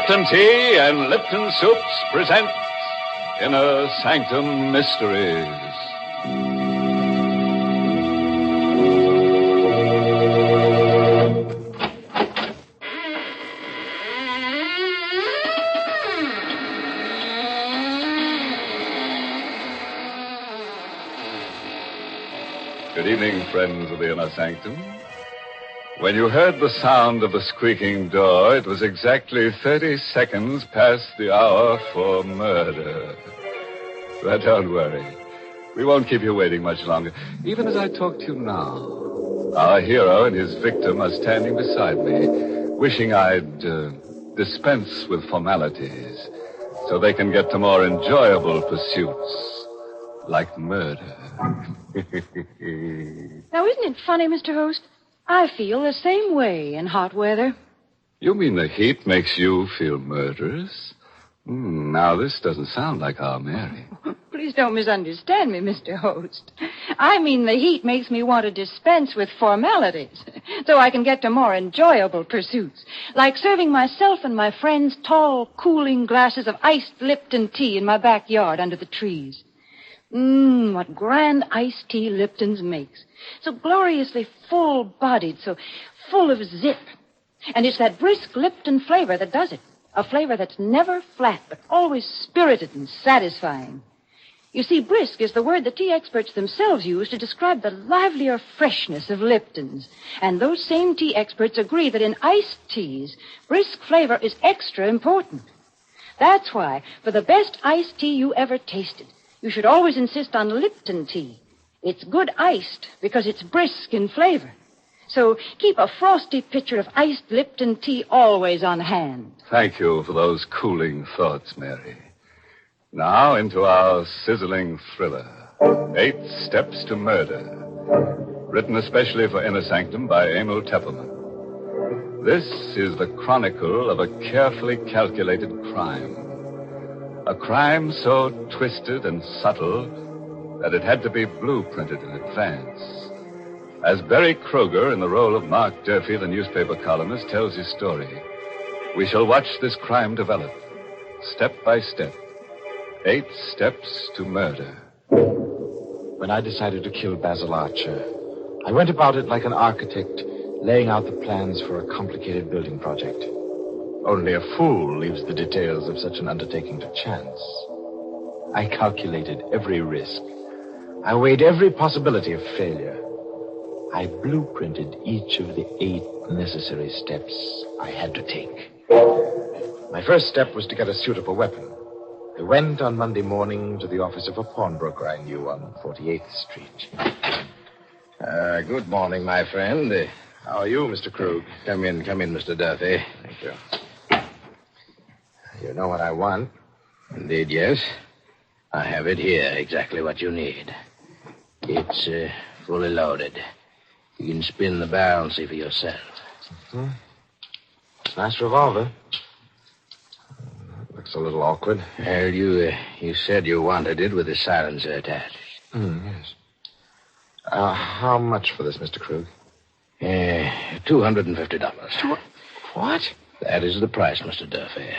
Lipton Tea and Lipton Soups present Inner Sanctum Mysteries. Good evening, friends of the Inner Sanctum. When you heard the sound of the squeaking door, it was exactly 30 seconds past the hour for murder. But don't worry. We won't keep you waiting much longer. Even as I talk to you now, our hero and his victim are standing beside me, wishing I'd dispense with formalities so they can get to more enjoyable pursuits, like murder. Now, isn't it funny, Mr. Host? I feel the same way in hot weather. You mean the heat makes you feel murderous? Now, this doesn't sound like our Mary. Please don't misunderstand me, Mr. Host. I mean the heat makes me want to dispense with formalities so I can get to more enjoyable pursuits, like serving myself and my friends tall, cooling glasses of iced Lipton tea in my backyard under the trees. What grand iced tea Lipton's makes. So gloriously full-bodied, so full of zip. And it's that brisk Lipton flavor that does it. A flavor that's never flat, but always spirited and satisfying. You see, brisk is the word the tea experts themselves use to describe the livelier freshness of Lipton's. And those same tea experts agree that in iced teas, brisk flavor is extra important. That's why, for the best iced tea you ever tasted, you should always insist on Lipton tea. It's good iced because it's brisk in flavor. So keep a frosty pitcher of iced Lipton tea always on hand. Thank you for those cooling thoughts, Mary. Now into our sizzling thriller, 8 Steps to Murder, written especially for Inner Sanctum by Emil Teppelman. This is the chronicle of a carefully calculated crime. A crime so twisted and subtle that it had to be blueprinted in advance. As Barry Kroger, in the role of Mark Durfee, the newspaper columnist, tells his story, we shall watch this crime develop, step by step. 8 Steps to Murder. When I decided to kill Basil Archer, I went about it like an architect, laying out the plans for a complicated building project. Only a fool leaves the details of such an undertaking to chance. I calculated every risk. I weighed every possibility of failure. I blueprinted each of the 8 necessary steps I had to take. My first step was to get a suitable weapon. I went on Monday morning to the office of a pawnbroker I knew on 48th Street. Good morning, my friend. How are you, Mr. Krug? Come in, Mr. Duffy. Thank you. You know what I want? Indeed, yes. I have it here, exactly what you need. It's fully loaded. You can spin the barrel and see for yourself. Mm-hmm. Nice revolver. Looks a little awkward. Well, you said you wanted it with the silencer attached. Yes. How much for this, Mr. Krug? $250. What? That is the price, Mr. Duffy.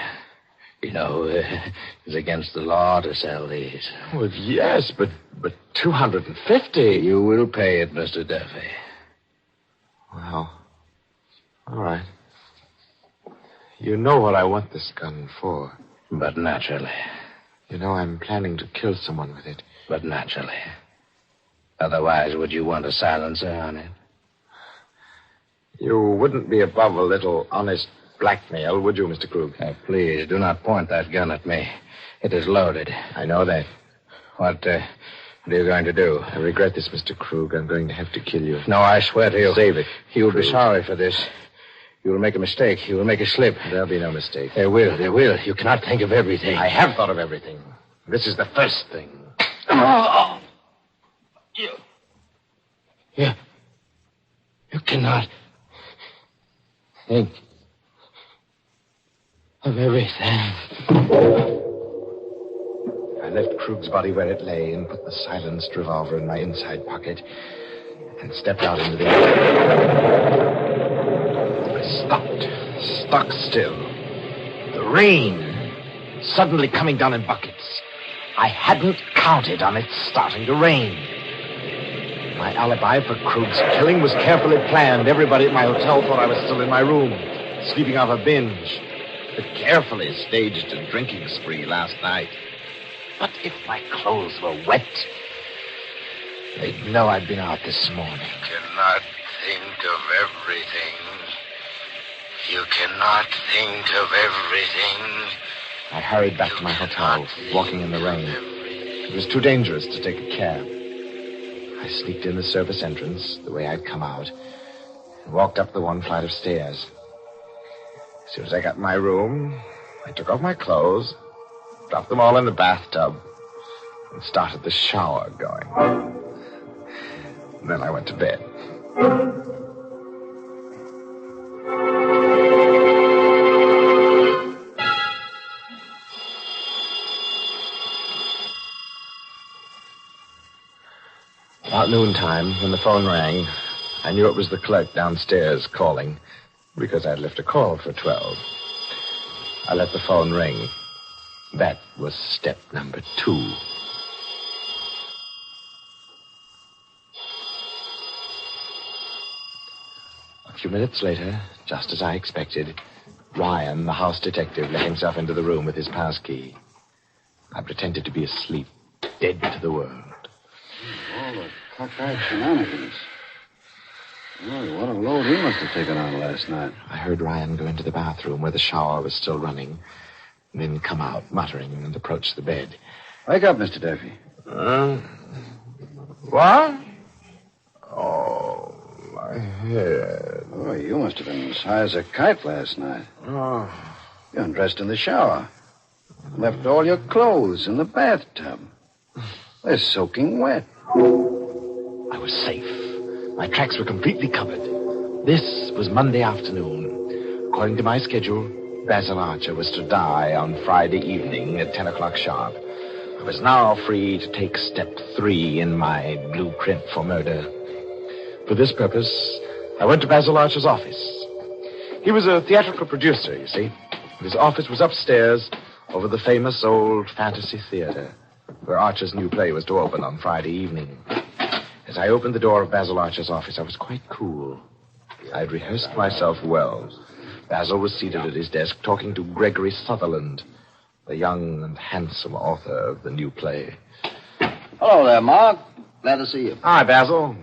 You know, it's against the law to sell these. Well, yes, but $250. You will pay it, Mr. Duffy. Well, all right. You know what I want this gun for. But naturally. You know I'm planning to kill someone with it. But naturally. Otherwise, would you want a silencer on it? You wouldn't be above a little honest blackmail, would you, Mr. Krug? Please, do not point that gun at me. It is loaded. I know that. What are you going to do? I regret this, Mr. Krug. I'm going to have to kill you. No, I swear to you. Save it. You will be sorry for this. You will make a mistake. You will make a slip. There'll be no mistake. There will. You cannot think of everything. I have thought of everything. This is the first thing. You cannot think of everything. I left Krug's body where it lay and put the silenced revolver in my inside pocket and stepped out into the air. I stopped, stock still. The Rain. Suddenly coming down in buckets. I hadn't counted on it starting to rain. My alibi for Krug's killing was carefully planned. Everybody at my hotel thought I was still in my room, sleeping off a binge. But carefully staged a drinking spree last night. But if my clothes were wet, they'd know I'd been out this morning. You cannot think of everything. You cannot think of everything. I hurried back to my hotel, walking in the rain. It was too dangerous to take a cab. I sneaked in the service entrance, the way I'd come out, and walked up the one flight of stairs. As soon as I got in my room, I took off my clothes, dropped them all in the bathtub, and started the shower going. And then I went to bed. About noontime, when the phone rang, I knew it was the clerk downstairs calling, because I'd left a call for 12. I let the phone ring. That was step number 2. A few minutes later, just as I expected, Ryan, the house detective, let himself into the room with his pass key. I pretended to be asleep, dead to the world. All the cockeyed shenanigans. Oh, what a load he must have taken on last night. I heard Ryan go into the bathroom where the shower was still running, and then come out, muttering, and approach the bed. Wake up, Mr. Duffy. What? Oh, my head. Oh, you must have been as high as a kite last night. Oh. You undressed in the shower. Left all your clothes in the bathtub. They're soaking wet. I was safe. My tracks were completely covered. This was Monday afternoon. According to my schedule, Basil Archer was to die on Friday evening at 10 o'clock sharp. I was now free to take step 3 in my blueprint for murder. For this purpose, I went to Basil Archer's office. He was a theatrical producer, you see. His office was upstairs over the famous old Fantasy Theater, where Archer's new play was to open on Friday evening. As I opened the door of Basil Archer's office, I was quite cool. I'd rehearsed myself well. Basil was seated at his desk talking to Gregory Sutherland, the young and handsome author of the new play. Hello there, Mark. Glad to see you. Hi, Basil.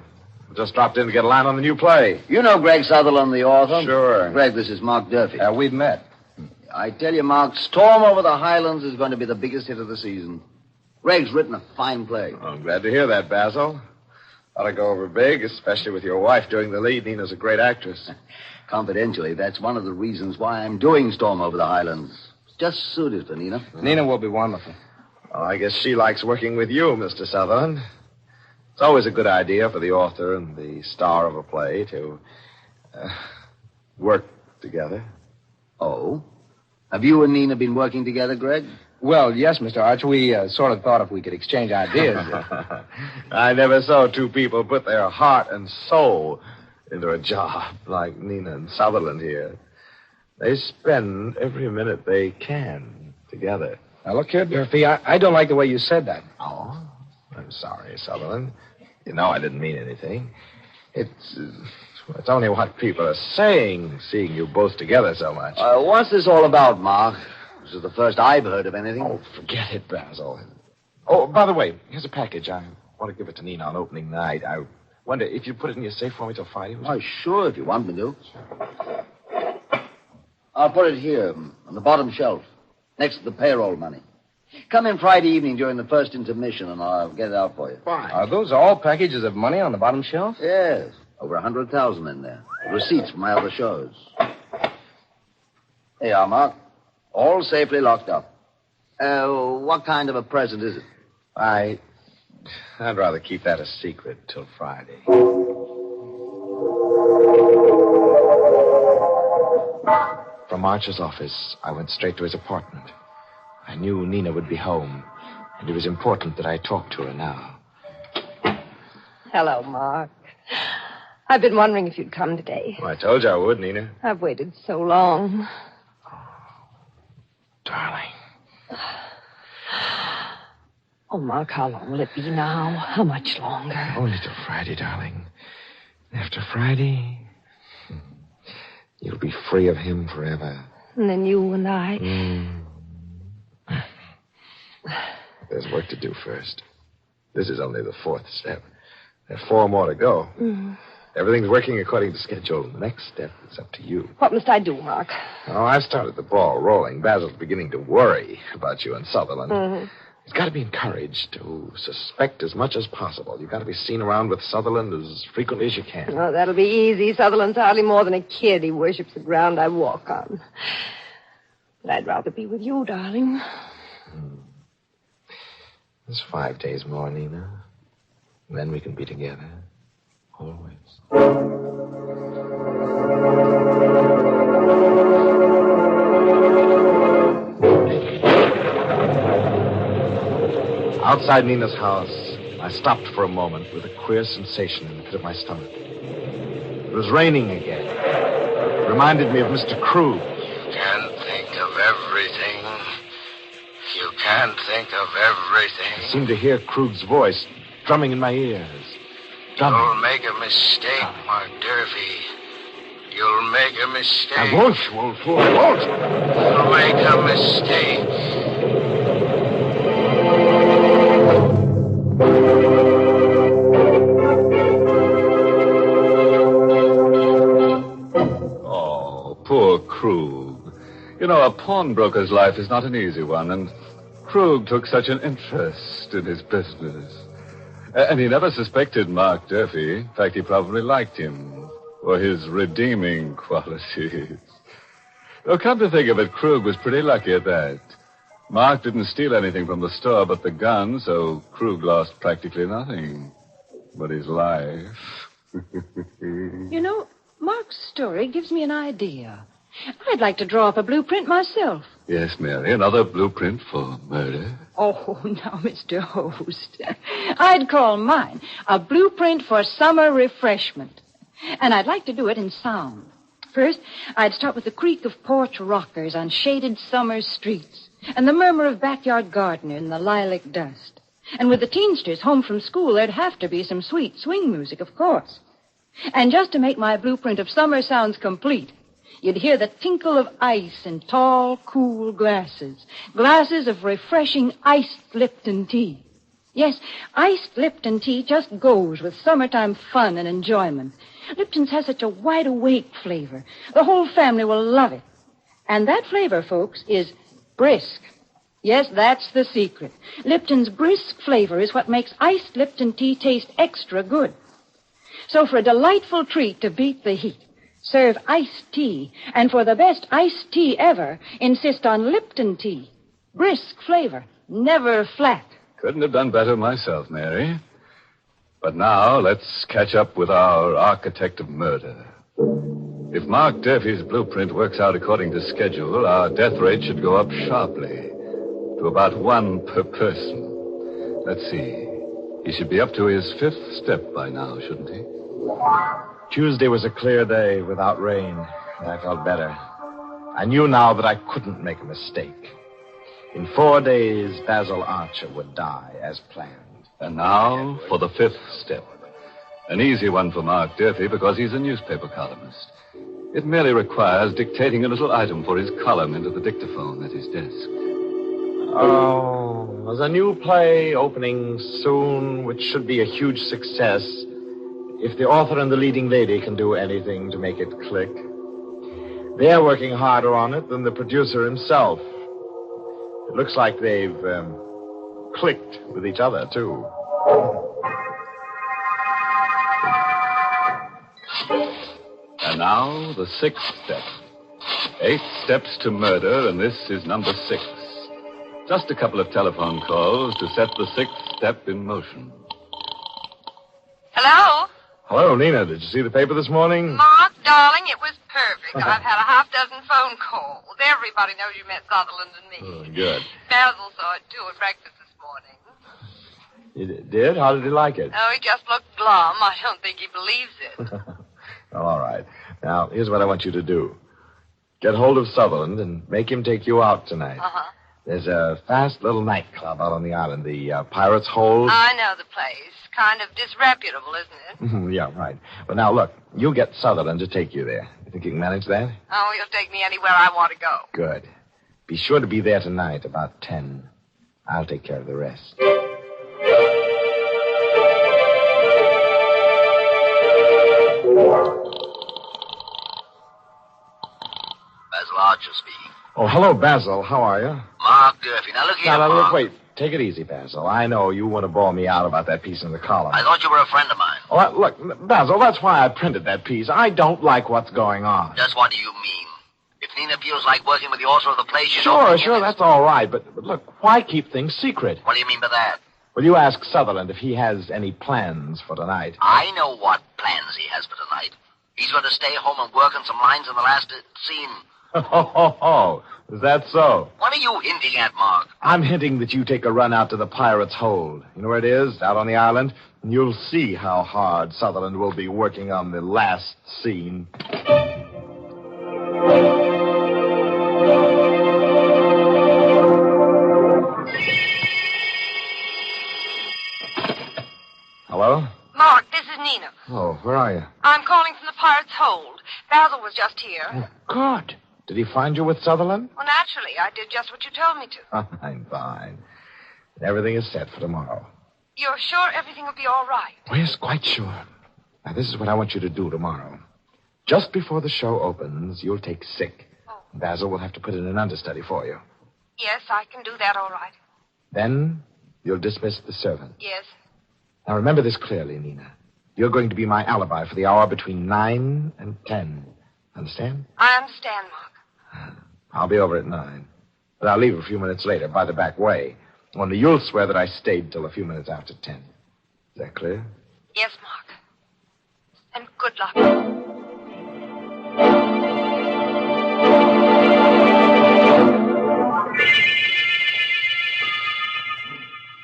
Just dropped in to get a line on the new play. You know Greg Sutherland, the author? Sure. Greg, this is Mark Durfee. We've met. I tell you, Mark, Storm Over the Highlands is going to be the biggest hit of the season. Greg's written a fine play. Oh, I'm glad to hear that, Basil. Ought to go over big, especially with your wife doing the lead. Nina's a great actress. Confidentially, that's one of the reasons why I'm doing Storm Over the Highlands. It's just suited for Nina. Nina will be wonderful. Oh, I guess she likes working with you, Mr. Sutherland. It's always a good idea for the author and the star of a play to work together. Oh? Have you and Nina been working together, Greg? Well, yes, Mr. Archer. We sort of thought if we could exchange ideas. I never saw two people put their heart and soul into a job like Nina and Sutherland here. They spend every minute they can together. Now, look here, Durfee, I don't like the way you said that. Oh, I'm sorry, Sutherland. You know I didn't mean anything. It's only what people are saying, seeing you both together so much. What's this all about, Mark? This is the first I've heard of anything. Oh, forget it, Basil. Oh, by the way, here's a package. I want to give it to Nina on opening night. I wonder if you'd put it in your safe for me till Friday. Oh, sure, if you want me to. I'll put it here, on the bottom shelf, next to the payroll money. Come in Friday evening during the first intermission, and I'll get it out for you. Fine. Are those all packages of money on the bottom shelf? Yes, over 100,000 in there. Receipts from my other shows. There you are, Mark. All safely locked up. What kind of a present is it? I'd rather keep that a secret till Friday. From Archer's office, I went straight to his apartment. I knew Nina would be home, and it was important that I talk to her now. Hello, Mark. I've been wondering if you'd come today. Well, I told you I would, Nina. I've waited so long. darling. Oh, Mark, how long will it be now? How much longer? Only till Friday, darling. After Friday, you'll be free of him forever. And then you and I... There's work to do first. This is only the 4th step. There are 4 more to go. Everything's working according to schedule. The next step is up to you. What must I do, Mark? Oh, I've started the ball rolling. Basil's beginning to worry about you and Sutherland. He's got to be encouraged to suspect as much as possible. You've got to be seen around with Sutherland as frequently as you can. Oh, that'll be easy. Sutherland's hardly more than a kid. He worships the ground I walk on. But I'd rather be with you, darling. There's 5 days more, Nina. And then we can be together. Always. Outside Nina's house, I stopped for a moment with a queer sensation in the pit of my stomach. It was raining again. It reminded me of Mr. Krug. You can't think of everything. You can't think of everything. I seemed to hear Krug's voice drumming in my ears. Drumming. You'll make a mistake, Mark Durfee. You'll make a mistake. I won't, you old fool. I won't. You'll make a mistake. Oh, poor Krug. You know, a pawnbroker's life is not an easy one, and Krug took such an interest in his business. And he never suspected Mark Durfee. In fact, he probably liked him for his redeeming qualities. Though, come to think of it, Krug was pretty lucky at that. Mark didn't steal anything from the store but the gun, so Krug lost practically nothing but his life. You know, Mark's story gives me an idea. I'd like to draw up a blueprint myself. Yes, Mary, another blueprint for murder. Oh, now, Mr. Host. I'd call mine a blueprint for summer refreshment. And I'd like to do it in sound. First, I'd start with the creak of porch rockers on shaded summer streets, and the murmur of backyard gardeners in the lilac dust. And with the teensters home from school, there'd have to be some sweet swing music, of course. And just to make my blueprint of summer sounds complete, you'd hear the tinkle of ice in tall, cool glasses. Glasses of refreshing iced Lipton tea. Yes, iced Lipton tea just goes with summertime fun and enjoyment. Lipton's has such a wide-awake flavor. The whole family will love it. And that flavor, folks, is brisk. Yes, that's the secret. Lipton's brisk flavor is what makes iced Lipton tea taste extra good. So for a delightful treat to beat the heat, serve iced tea. And for the best iced tea ever, insist on Lipton tea. Brisk flavor, never flat. Couldn't have done better myself, Mary. But now, let's catch up with our architect of murder. If Mark Durfee's blueprint works out according to schedule, our death rate should go up sharply to about 1 per person. Let's see. He should be up to his 5th step by now, shouldn't he? Tuesday was a clear day without rain, and I felt better. I knew now that I couldn't make a mistake. In 4 days, Basil Archer would die as planned. And now for the 5th step. An easy one for Mark Durfee because he's a newspaper columnist. It merely requires dictating a little item for his column into the dictaphone at his desk. Oh, there's a new play opening soon, which should be a huge success if the author and the leading lady can do anything to make it click. They're working harder on it than the producer himself. It looks like they've clicked with each other, too. And now, the 6th step. 8 steps to murder, and this is number 6. Just a couple of telephone calls to set the 6th step in motion. Hello? Hello, Nina. Did you see the paper this morning? Mark, darling, it was perfect. I've had a half-dozen phone calls. Everybody knows you met Sutherland and me. Oh, good. Basil saw it, too, at breakfast this morning. You did? How did he like it? Oh, he just looked glum. I don't think he believes it. Well, all right. Now, here's what I want you to do. Get hold of Sutherland and make him take you out tonight. Uh-huh. There's a fast little nightclub out on the island, the Pirate's Hold. I know the place. Kind of disreputable, isn't it? Yeah, right. But now, look, you get Sutherland to take you there. You think you can manage that? Oh, he'll take me anywhere I want to go. Good. Be sure to be there tonight about 10. I'll take care of the rest. Basil Archer speaking. Oh, hello, Basil. How are you? Mark Durfee. Now, look here, Now, Mark. look, wait. Take it easy, Basil. I know you want to bore me out about that piece in the column. I thought you were a friend of mine. Oh, look, Basil, that's why I printed that piece. I don't like what's going on. Just what do you mean? If Nina feels like working with the author of the play, she's Sure, that's all right. But look, why keep things secret? What do you mean by that? Well, you ask Sutherland if he has any plans for tonight. I know what plans he has for tonight. He's going to stay home and work on some lines in the last scene. Oh, is that so? What are you hinting at, Mark? I'm hinting that you take a run out to the Pirate's Hold. You know where it is? Out on the island? And you'll see how hard Sutherland will be working on the last scene. Hello? Mark, this is Nina. Oh, where are you? I'm calling from the Pirate's Hold. Basil was just here. Oh, good. Did he find you with Sutherland? Well, naturally, I did just what you told me to. Fine. Everything is set for tomorrow. You're sure everything will be all right? Oh, yes, quite sure. Now, this is what I want you to do tomorrow. Just before the show opens, you'll take sick. Oh. Basil will have to put in an understudy for you. Yes, I can do that all right. Then you'll dismiss the servant. Yes. Now, remember this clearly, Nina. You're going to be my alibi for the hour between 9 and 10. Understand? I understand, Mark. I'll be over at 9. But I'll leave a few minutes later by the back way. Only you'll swear that I stayed till a few minutes after 10. Is that clear? Yes, Mark. And good luck.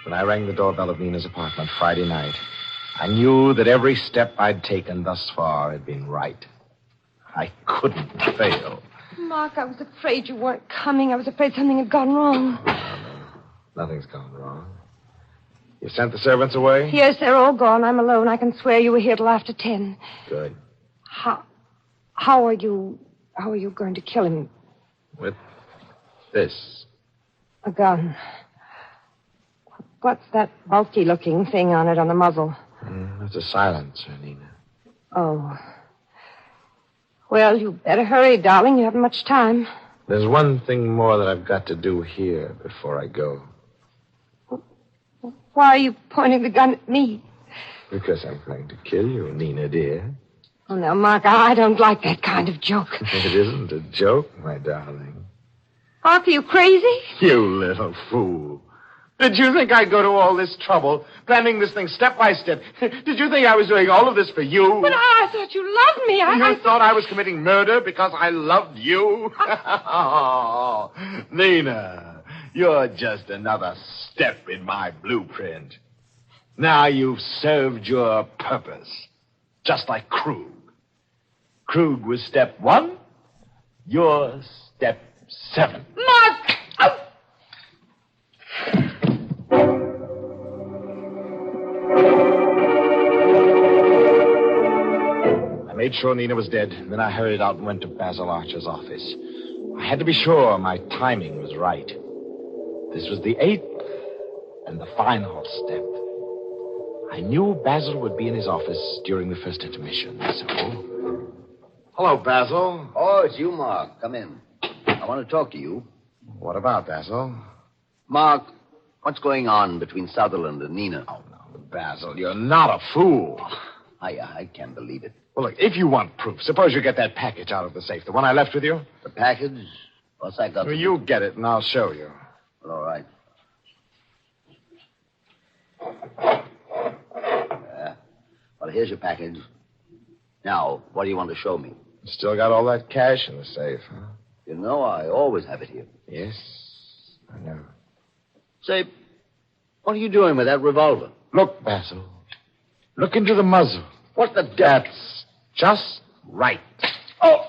When I rang the doorbell of Nina's apartment Friday night, I knew that every step I'd taken thus far had been right. I couldn't fail. Mark, I was afraid you weren't coming. I was afraid something had gone wrong. No, nothing's gone wrong. You sent the servants away? Yes, they're all gone. I'm alone. I can swear you were here till after 10. Good. How are you going to kill him? With this. A gun. What's that bulky-looking thing on it on the muzzle? That's a silencer, Nina. Oh. Well, you better hurry, darling. You haven't much time. There's one thing more that I've got to do here before I go. Why are you pointing the gun at me? Because I'm going to kill you, Nina, dear. Oh, now, Mark, I don't like that kind of joke. It isn't a joke, my darling. Mark, are you crazy? You little fool. Did you think I'd go to all this trouble, planning this thing step by step? Did you think I was doing all of this for you? But I thought you loved me. You thought I was committing murder because I loved you? Oh, Nina, you're just another step in my blueprint. Now you've served your purpose, just like Krug. Krug was step 1, you're step 7. Mark! I made sure Nina was dead, and then I hurried out and went to Basil Archer's office. I had to be sure my timing was right. This was the 8th and the final step. I knew Basil would be in his office during the first intermission, so... Hello, Basil. Oh, it's you, Mark. Come in. I want to talk to you. What about, Basil? Mark, what's going on between Sutherland and Nina? Oh, no, Basil, you're not a fool. I can't believe it. Well, look, if you want proof, suppose you get that package out of the safe, the one I left with you. The package? What's that got to Well, do? you get it, and I'll show you. Well, all right. Well, here's your package. Now, what do you want to show me? Still got all that cash in the safe, huh? You know, I always have it here. Yes, I know. Say, what are you doing with that revolver? Look, Basil. Look into the muzzle. What the devil? That's just right. Oh!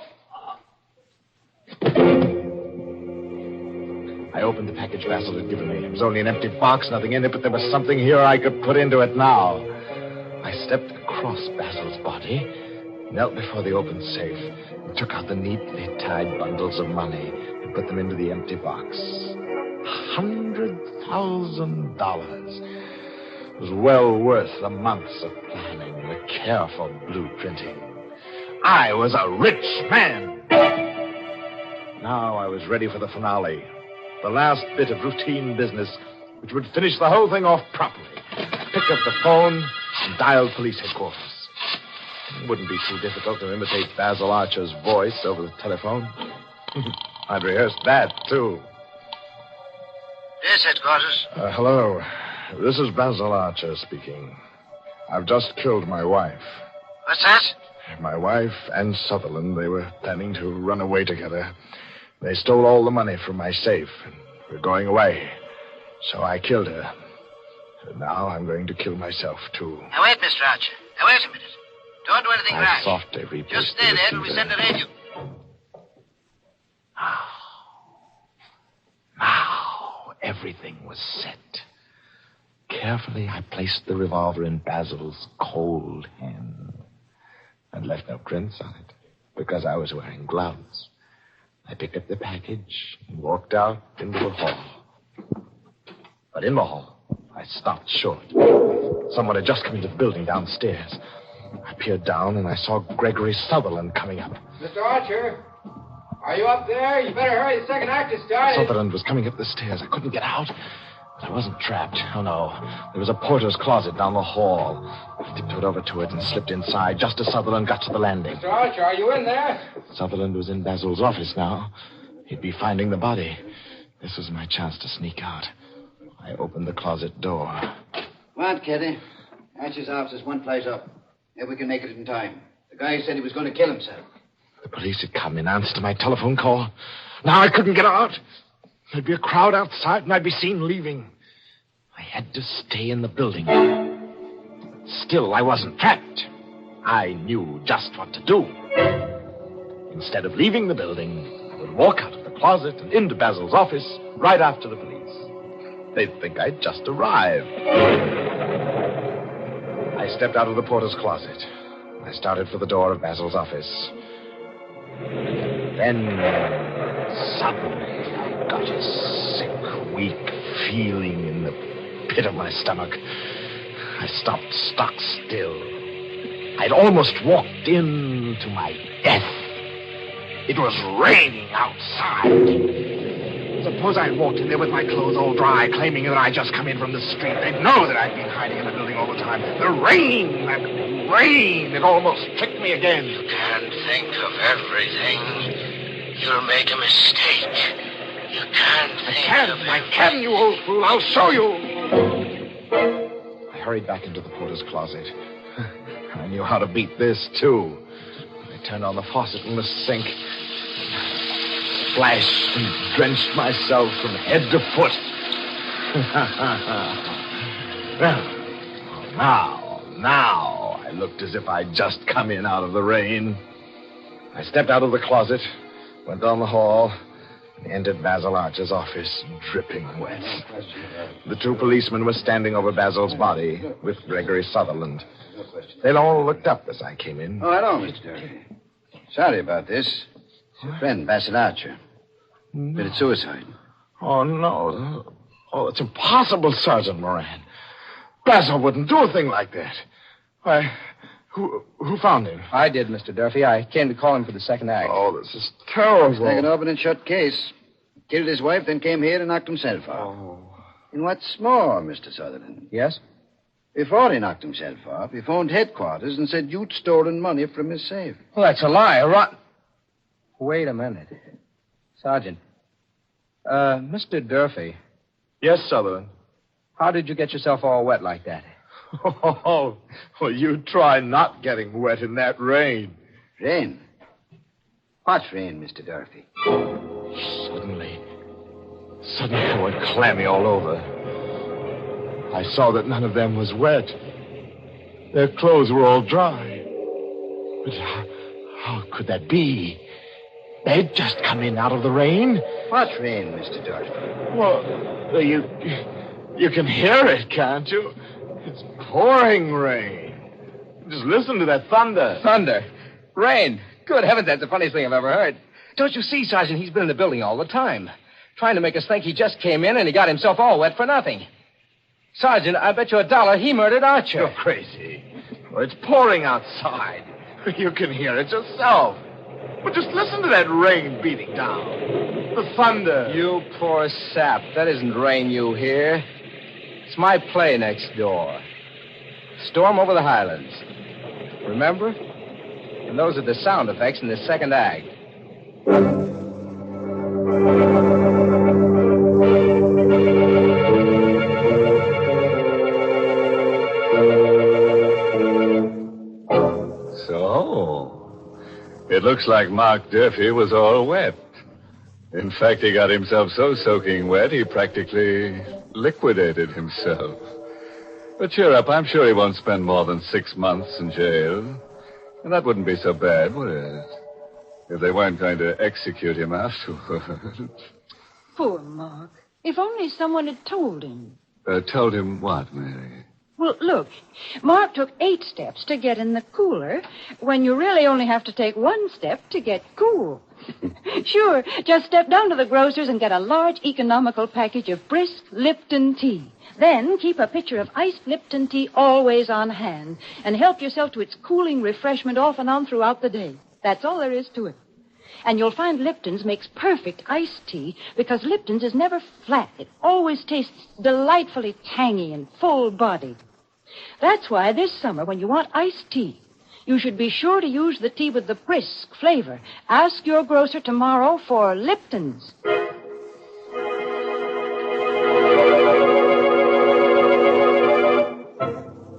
I opened the package Basil had given me. It was only an empty box, nothing in it, but there was something here I could put into it now. I stepped across Basil's body, knelt before the open safe, and took out the neatly tied bundles of money and put them into the empty box. $100,000. It was well worth the months of planning and the careful blueprinting. I was a rich man. Now I was ready for the finale. The last bit of routine business, which would finish the whole thing off properly. Picked up the phone and dialed police headquarters. It wouldn't be too difficult to imitate Basil Archer's voice over the telephone. I'd rehearsed that, too. Yes, headquarters. Hello. This is Basil Archer speaking. I've just killed my wife. What's that? My wife and Sutherland, they were planning to run away together. They stole all the money from my safe and were going away. So I killed her. And now I'm going to kill myself, too. Now, wait, Mr. Archer. Now, wait a minute. Don't do anything rash. I thought every place. Just stay there till we send a radio. Now, everything was set. Carefully, I placed the revolver in Basil's cold hand. I'd left no prints on it because I was wearing gloves. I picked up the package and walked out into the hall. But in the hall, I stopped short. Someone had just come into the building downstairs. I peered down and I saw Gregory Sutherland coming up. Mr. Archer, are you up there? You better hurry. The second act is started. Sutherland was coming up the stairs. I couldn't get out. But I wasn't trapped. Oh, no. There was a porter's closet down the hall. I tiptoed over to it and slipped inside just as Sutherland got to the landing. Mr. Archer, are you in there? Sutherland was in Basil's office now. He'd be finding the body. This was my chance to sneak out. I opened the closet door. Come on, Kitty. Archer's office is one place up. Maybe we can make it in time. The guy said he was going to kill himself. The police had come in answer to my telephone call. Now I couldn't get out. There'd be a crowd outside, and I'd be seen leaving. I had to stay in the building. Still, I wasn't trapped. I knew just what to do. Instead of leaving the building, I would walk out of the closet and into Basil's office right after the police. They'd think I'd just arrived. I stepped out of the porter's closet. I started for the door of Basil's office. Then, suddenly, I got a sick, weak feeling in the pit of my stomach. I stopped stock still. I'd almost walked into my death. It was raining outside. Suppose I'd walked in there with my clothes all dry, claiming that I'd just come in from the street. They'd know that I'd been hiding in the building all the time. The rain, that rain, it almost tricked me again. You can't think of everything. You'll make a mistake. You can't think of everything. I can, you old fool. I'll show you. I hurried back into the porter's closet. I knew how to beat this, too. I turned on the faucet in the sink. Splashed and drenched myself from head to foot. Well, now I looked as if I'd just come in out of the rain. I stepped out of the closet, went down the hall, and entered Basil Archer's office, dripping wet. The two policemen were standing over Basil's body with Gregory Sutherland. They all looked up as I came in. Oh, hello, Mr. Durfee. Sorry about this. It's your friend, Basil Archer. Committed suicide. Oh, no. Oh, it's impossible, Sergeant Moran. Basil wouldn't do a thing like that. Why, who found him? I did, Mr. Durfee. I came to call him for the second act. Oh, this is terrible. It's like an open and shut case. Killed his wife, then came here and knocked himself out. Oh. And what's more, Mr. Sutherland, Yes? before he knocked himself off, he phoned headquarters and said you'd stolen money from his safe. Well, that's a lie. Wait a minute. Sergeant. Mr. Durfee, Yes, Sutherland. how did you get yourself all wet like that? Oh, well, you try not getting wet in that rain. Rain? What rain, Mr. Durfee? Suddenly, I went clammy all over. I saw that none of them was wet. Their clothes were all dry. But how could that be? They'd just come in out of the rain. What rain, Mr. Tarplin? Well, you can hear it, can't you? It's pouring rain. Just listen to that thunder. Thunder. Rain. Good heavens, that's the funniest thing I've ever heard. Don't you see, Sergeant, he's been in the building all the time. Trying to make us think he just came in and he got himself all wet for nothing. Sergeant, I bet you $1 he murdered Archer. You're crazy. Well, it's pouring outside. You can hear it yourself. But just listen to that rain beating down. The thunder. You poor sap. That isn't rain you hear. It's my play next door. Storm over the Highlands. Remember? And those are the sound effects in the second act. So, it looks like Mark Durfee was all wet. In fact, he got himself so soaking wet, he practically liquidated himself. But cheer up, I'm sure he won't spend more than 6 months in jail. And that wouldn't be so bad, would it? If they weren't going to execute him afterwards. Poor Mark. If only someone had told him. Told him what, Mary? Well, look, Mark took 8 steps to get in the cooler when you really only have to take 1 step to get cool. Sure, just step down to the grocer's and get a large economical package of brisk Lipton tea. Then keep a pitcher of iced Lipton tea always on hand and help yourself to its cooling refreshment off and on throughout the day. That's all there is to it. And you'll find Lipton's makes perfect iced tea because Lipton's is never flat. It always tastes delightfully tangy and full-bodied. That's why this summer, when you want iced tea, you should be sure to use the tea with the brisk flavor. Ask your grocer tomorrow for Lipton's.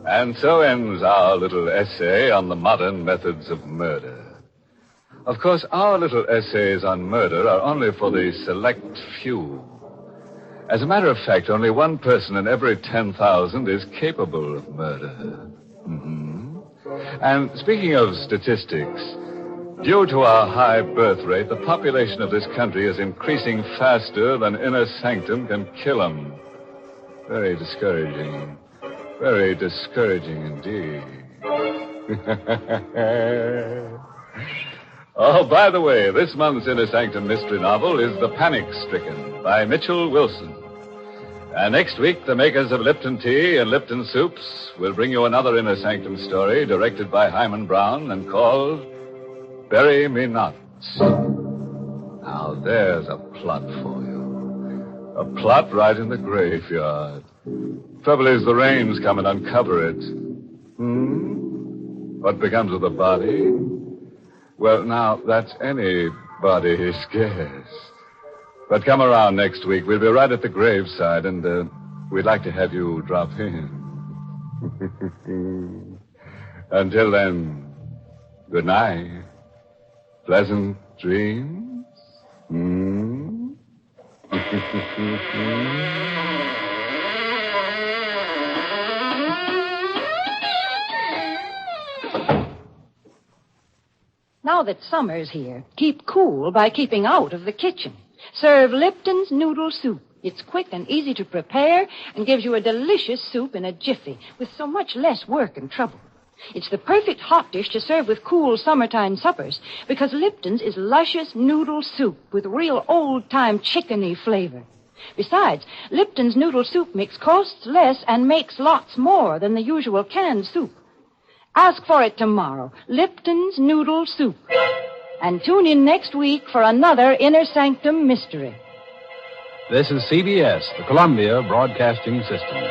And so ends our little essay on the modern methods of murder. Of course, our little essays on murder are only for the select few. As a matter of fact, only 1 person in every 10,000 is capable of murder. Mm-hmm. And speaking of statistics, due to our high birth rate, the population of this country is increasing faster than Inner Sanctum can kill 'em. Very discouraging. Very discouraging indeed. Oh, by the way, this month's Inner Sanctum Mystery novel is The Panic Stricken by Mitchell Wilson. And next week, the makers of Lipton Tea and Lipton Soups will bring you another Inner Sanctum story directed by Himan Brown and called Bury Me Not. Now, there's a plot for you. A plot right in the graveyard. Trouble is, the rains come and uncover it. What becomes of the body? Well, now, that's anybody's guess. But come around next week. We'll be right at the graveside, and we'd like to have you drop in. Until then, good night. Pleasant dreams. Now that summer's here, keep cool by keeping out of the kitchen. Serve Lipton's noodle soup. It's quick and easy to prepare and gives you a delicious soup in a jiffy with so much less work and trouble. It's the perfect hot dish to serve with cool summertime suppers because Lipton's is luscious noodle soup with real old-time chickeny flavor. Besides, Lipton's noodle soup mix costs less and makes lots more than the usual canned soup. Ask for it tomorrow, Lipton's Noodle Soup. And tune in next week for another Inner Sanctum Mystery. This is CBS, the Columbia Broadcasting System.